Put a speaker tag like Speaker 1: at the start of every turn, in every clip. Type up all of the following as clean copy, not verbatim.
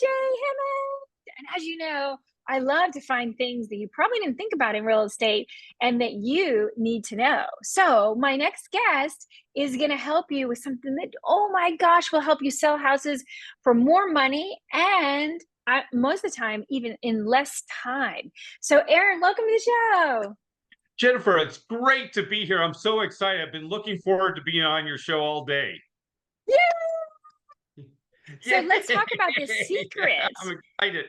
Speaker 1: J Hammond. And as you know, I love to find things that you probably didn't think about in real estate and that you need to know. So my next guest is going to help you with something that, oh my gosh, will help you sell houses for more money and most of the time, even in less time. So Aaron, welcome to the show.
Speaker 2: Jennifer, it's great to be here. I'm so excited. I've been looking forward to being on your show all day.
Speaker 1: Yay! So let's talk about the secret.
Speaker 2: I'm excited.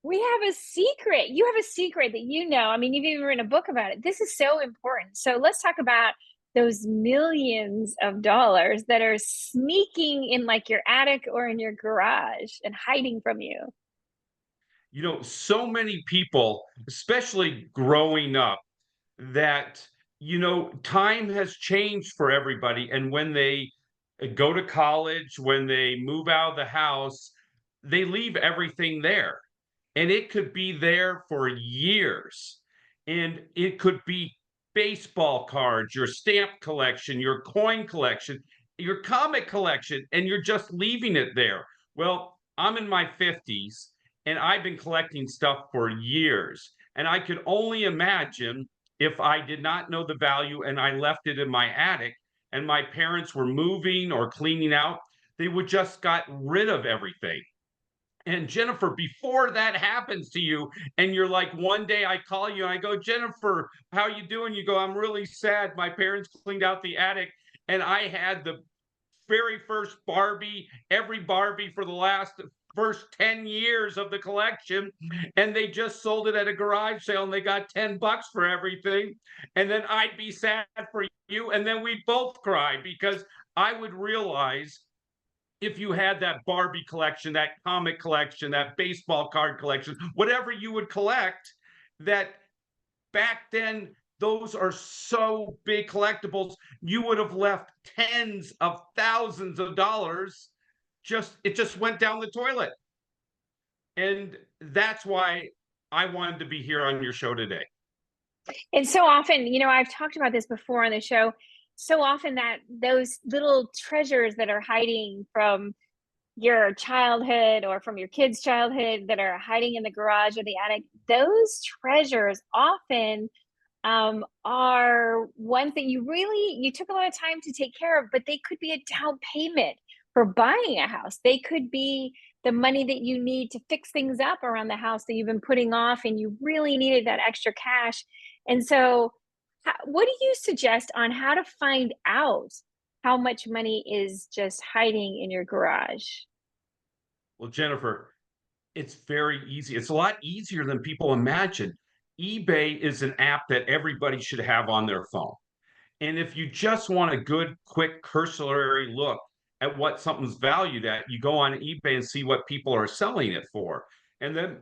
Speaker 1: We have a secret. You have a secret that you know. I mean, you've even written a book about it. This is so important. So let's talk about those millions of dollars that are sneaking in like your attic or in your garage and hiding from you.
Speaker 2: You know, so many people, especially growing up, that, time has changed for everybody. And when they go to college, when they move out of the house, they leave everything there. And it could be there for years. And it could be baseball cards, your stamp collection, your coin collection, your comic collection, and you're just leaving it there. Well, I'm in my 50s and I've been collecting stuff for years. And I could only imagine if I did not know the value and I left it in my attic and my parents were moving or cleaning out, they would just got rid of everything. And Jennifer, before that happens to you, and you're like, one day I call you and I go, Jennifer, how you doing? You go, I'm really sad. My parents cleaned out the attic and I had the very first Barbie, every Barbie for the first 10 years of the collection, and they just sold it at a garage sale and they got $10 for everything. And then I'd be sad for you, and then we'd both cry because I would realize if you had that Barbie collection, that comic collection, that baseball card collection, whatever you would collect, that back then, those are so big collectibles, you would have left tens of thousands of dollars. It just went down the toilet. And that's why I wanted to be here on your show today.
Speaker 1: And so often, I've talked about this before on the show, so often that those little treasures that are hiding from your childhood or from your kids' childhood that are hiding in the garage or the attic, those treasures often are ones that you took a lot of time to take care of, but they could be a down payment for buying a house. They could be the money that you need to fix things up around the house that you've been putting off and you really needed that extra cash. And so what do you suggest on how to find out how much money is just hiding in your garage?
Speaker 2: Well, Jennifer, it's very easy. It's a lot easier than people imagine. eBay is an app that everybody should have on their phone. And if you just want a good, quick, cursory look at what something's valued at, you go on eBay and see what people are selling it for. And then,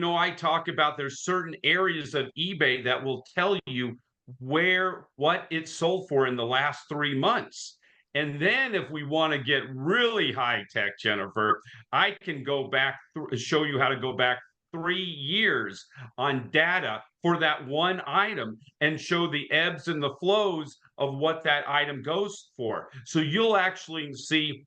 Speaker 2: I talk about there's certain areas of eBay that will tell you what it sold for in the last 3 months. And then if we want to get really high tech, Jennifer, I can go back, show you how to go back 3 years on data for that one item and show the ebbs and the flows of what that item goes for. So you'll actually see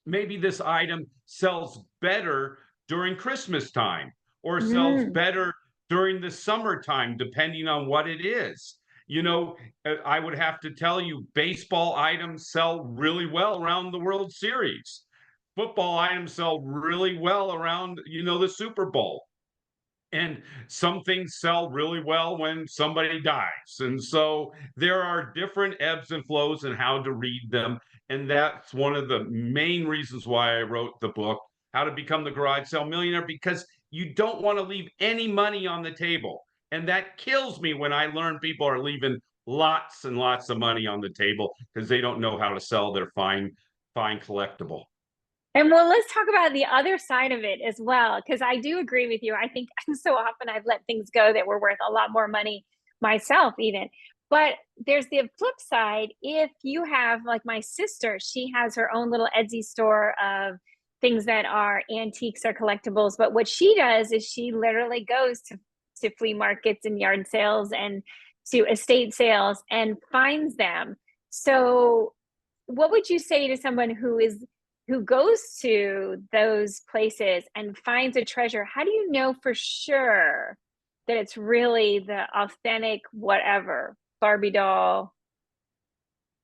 Speaker 2: maybe this item sells better during Christmas time or sells better during the summertime, depending on what it is. I would have to tell you, baseball items sell really well around the World Series. Football items sell really well around, the Super Bowl. And some things sell really well when somebody dies. And so there are different ebbs and flows and how to read them. And that's one of the main reasons why I wrote the book, How to Become the Garage Sale Millionaire, because you don't want to leave any money on the table. And that kills me when I learn people are leaving lots and lots of money on the table because they don't know how to sell their fine collectible.
Speaker 1: And well, let's talk about the other side of it as well, because I do agree with you. I think so often I've let things go that were worth a lot more money myself even. But there's the flip side. If you have, like my sister, she has her own little Etsy store of things that are antiques or collectibles. But what she does is she literally goes to flea markets and yard sales and to estate sales and finds them. So what would you say to someone who who goes to those places and finds a treasure, how do you know for sure that it's really the authentic whatever Barbie doll?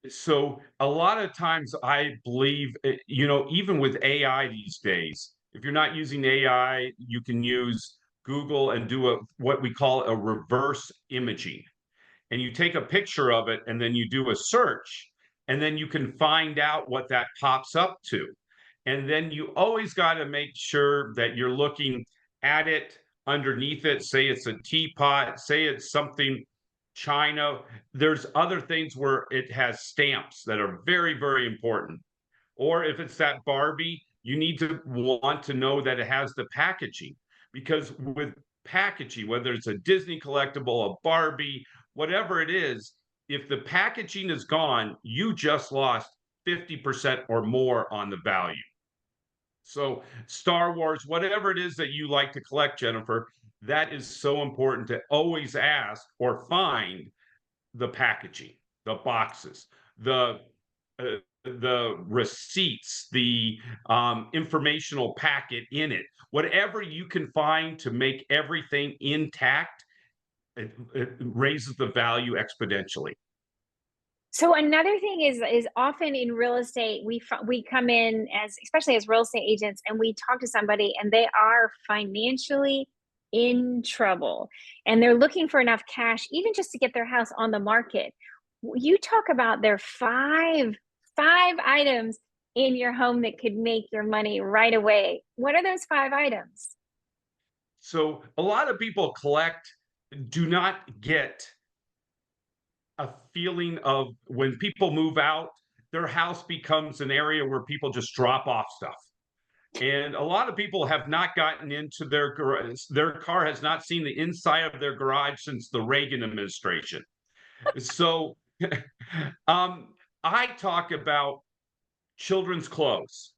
Speaker 2: So a lot of times I believe, even with AI these days, if you're not using AI, you can use Google and do what we call a reverse imaging. And you take a picture of it and then you do a search, and then you can find out what that pops up to. And then you always got to make sure that you're looking at it underneath it. Say it's a teapot, say it's something China. There's other things where it has stamps that are very, very important. Or if it's that Barbie, you need to want to know that it has the packaging, because with packaging, whether it's a Disney collectible, a Barbie, whatever it is, if the packaging is gone, you just lost 50% or more on the value. So, Star Wars, whatever it is that you like to collect, Jennifer, that is so important to always ask or find the packaging, the boxes, the receipts, the informational packet in it, whatever you can find to make everything intact, it raises the value exponentially.
Speaker 1: So another thing is often in real estate, we come in as, especially as real estate agents, and we talk to somebody and they are financially in trouble and they're looking for enough cash even just to get their house on the market. You talk about their five items in your home that could make your money right away. What are those 5 items?
Speaker 2: So a lot of people do not get a feeling of, when people move out, their house becomes an area where people just drop off stuff. And a lot of people have not gotten into their garage. Their car has not seen the inside of their garage since the Reagan administration. So I talk about children's clothes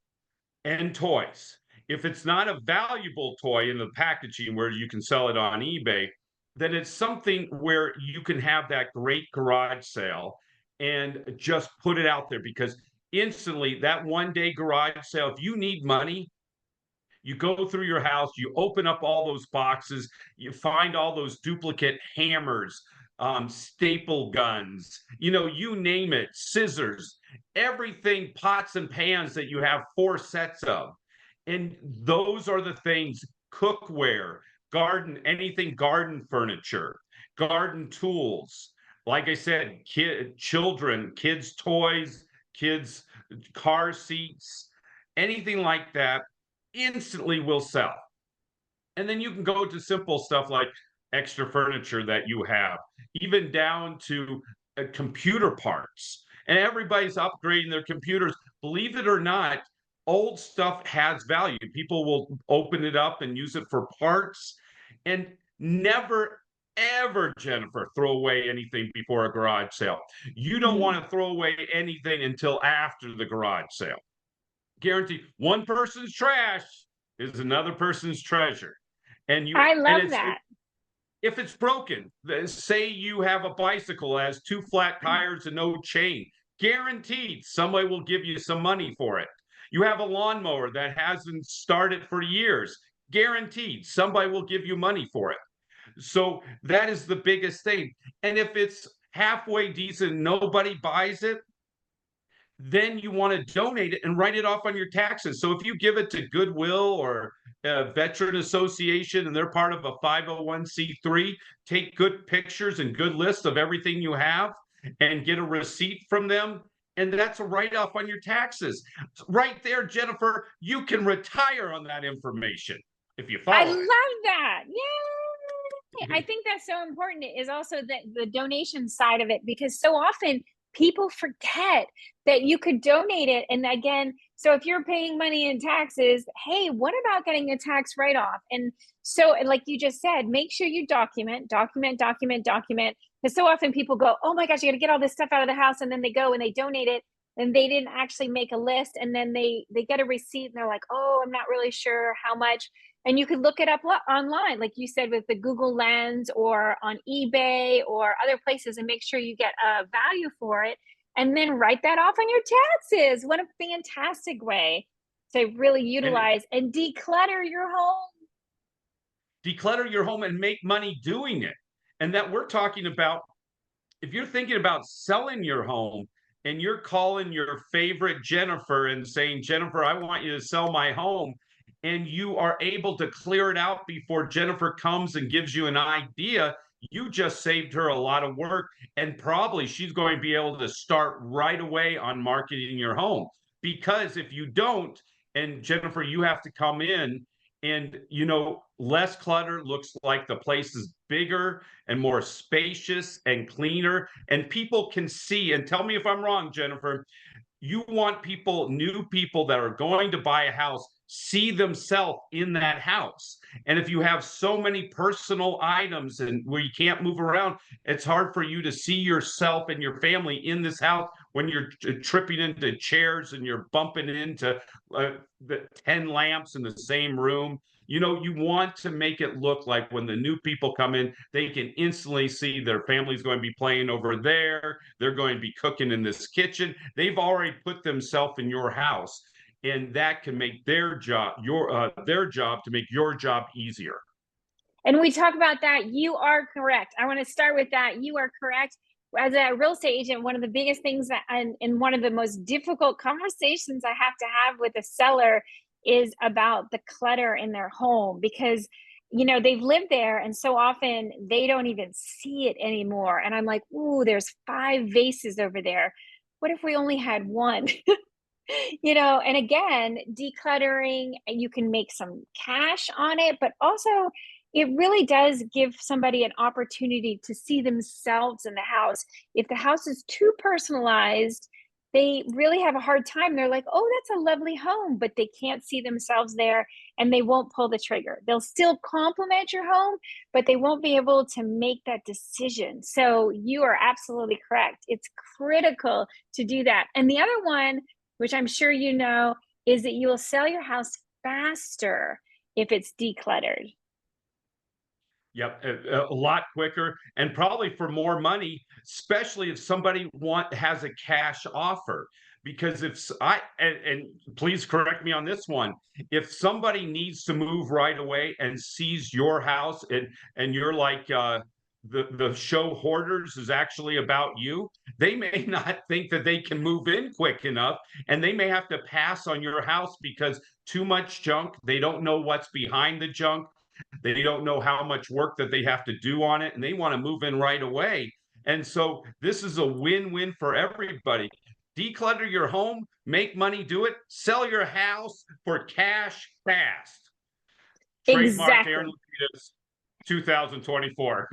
Speaker 2: and toys. If it's not a valuable toy in the packaging where you can sell it on eBay, then it's something where you can have that great garage sale and just put it out there, because instantly, that 1 day garage sale, if you need money, you go through your house, you open up all those boxes, you find all those duplicate hammers, staple guns, you name it, scissors, everything, pots and pans that you have 4 sets of. And those are the things, cookware, anything garden furniture, garden tools. Like I said, children, kids' toys, kids' car seats, anything like that instantly will sell. And then you can go to simple stuff like extra furniture that you have, even down to computer parts. And everybody's upgrading their computers. Believe it or not, old stuff has value. People will open it up and use it for parts. And never, ever, Jennifer, throw away anything before a garage sale. You don't want to throw away anything until after the garage sale. Guarantee one person's trash is another person's treasure.
Speaker 1: I love that.
Speaker 2: If it's broken, say you have a bicycle that has 2 flat tires and no chain, guaranteed somebody will give you some money for it. You have a lawnmower that hasn't started for years, guaranteed somebody will give you money for it. So that is the biggest thing. And if it's halfway decent, nobody buys it, then you want to donate it and write it off on your taxes. So if you give it to Goodwill or a veteran association and they're part of a 501c3, take good pictures and good lists of everything you have and get a receipt from them. And that's a write-off on your taxes. Right there, Jennifer, you can retire on that information if you follow
Speaker 1: I
Speaker 2: it.
Speaker 1: love that. Yay! I think that's so important, is also the donation side of it, because so often people forget that you could donate it. And again, so if you're paying money in taxes, hey, what about getting a tax write-off? And so, like you just said, make sure you document. Because so often people go, oh my gosh, you got to get all this stuff out of the house. And then they go and they donate it and they didn't actually make a list. And then they get a receipt and they're like, oh, I'm not really sure how much. And you could look it up online, like you said, with the Google Lens or on eBay or other places, and make sure you get a value for it. And then write that off on your taxes. What a fantastic way to really
Speaker 2: And it,
Speaker 1: utilize and declutter your home.
Speaker 2: declutter your home and make money doing it. And that we're talking about, if you're thinking about selling your home and you're calling your favorite Jennifer and saying, Jennifer, I want you to sell my home, and you are able to clear it out before Jennifer comes and gives you an idea, you just saved her a lot of work. And probably she's going to be able to start right away on marketing your home. Because if you don't, and Jennifer, you have to come in, and less clutter looks like the place is bigger and more spacious and cleaner, and people can see, and tell me if I'm wrong, Jennifer, you want people, new people that are going to buy a house, see themselves in that house. And if you have so many personal items and where you can't move around, it's hard for you to see yourself and your family in this house when you're tripping into chairs and you're bumping into the 10 lamps in the same room. You want to make it look like when the new people come in, they can instantly see their family's going to be playing over there. They're going to be cooking in this kitchen. They've already put themselves in your house, and that can make their job to make your job easier.
Speaker 1: And we talk about that. You are correct. I want to start with that. You are correct. As a real estate agent, one of the biggest things and one of the most difficult conversations I have to have with a seller is about the clutter in their home, because they've lived there and so often they don't even see it anymore. And I'm like, ooh, there's 5 vases over there. What if we only had one? And again, decluttering, you can make some cash on it, but also it really does give somebody an opportunity to see themselves in the house. If the house is too personalized, they really have a hard time. They're like, oh, that's a lovely home, but they can't see themselves there and they won't pull the trigger. They'll still compliment your home, but they won't be able to make that decision. So you are absolutely correct. It's critical to do that. And the other one, which I'm sure is that you will sell your house faster if it's decluttered.
Speaker 2: Yep, a lot quicker and probably for more money, especially if somebody has a cash offer. Because if I and please correct me on this one, if somebody needs to move right away and sees your house, and you're like the show Hoarders is actually about you, they may not think that they can move in quick enough, and they may have to pass on your house because too much junk. They don't know what's behind the junk. They don't know how much work that they have to do on it, and they want to move in right away. And so this is a win-win for everybody. Declutter your home, make money, do it, sell your house for cash fast. Trademark Aaron
Speaker 1: Exactly.
Speaker 2: LaPedis, 2024.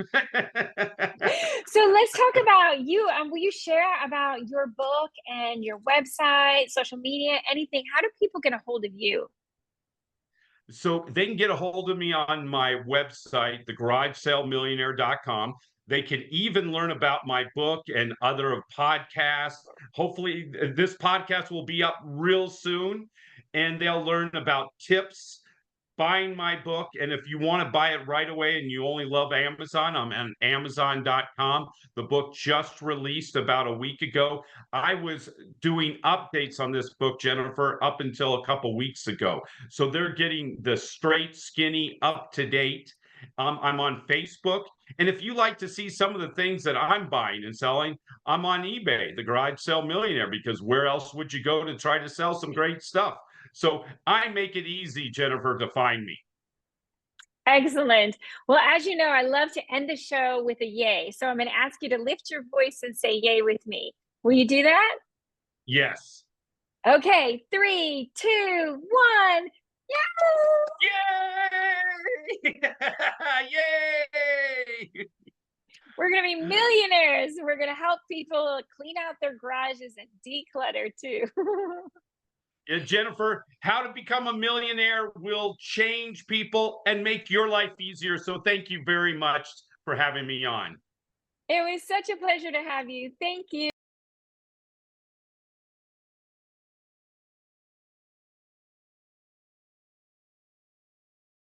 Speaker 1: So let's talk about you. Will you share about your book and your website, social media, anything? How do people get a hold of you?
Speaker 2: So they can get a hold of me on my website, thegaragesaleMillionaire.com. They can even learn about my book and other podcasts. Hopefully, this podcast will be up real soon, and they'll learn about tips buying my book. And if you want to buy it right away and you only love Amazon, I'm on Amazon.com. The book just released about a week ago. I was doing updates on this book, Jennifer, up until a couple weeks ago. So they're getting the straight, skinny, up to date. I'm on Facebook. And if you like to see some of the things that I'm buying and selling, I'm on eBay, the Garage Sale Millionaire, because where else would you go to try to sell some great stuff? So I make it easy, Jennifer, to find me.
Speaker 1: Excellent. Well, as you know, I love to end the show with a yay. So I'm going to ask you to lift your voice and say yay with me. Will you do that?
Speaker 2: Yes.
Speaker 1: Okay, 3, 2, 1.
Speaker 2: Yay! Yay!
Speaker 1: We're going to be millionaires. We're going to help people clean out their garages and declutter too.
Speaker 2: Yeah, Jennifer, how to become a millionaire will change people and make your life easier. So thank you very much for having me on.
Speaker 1: It was such a pleasure to have you. Thank you.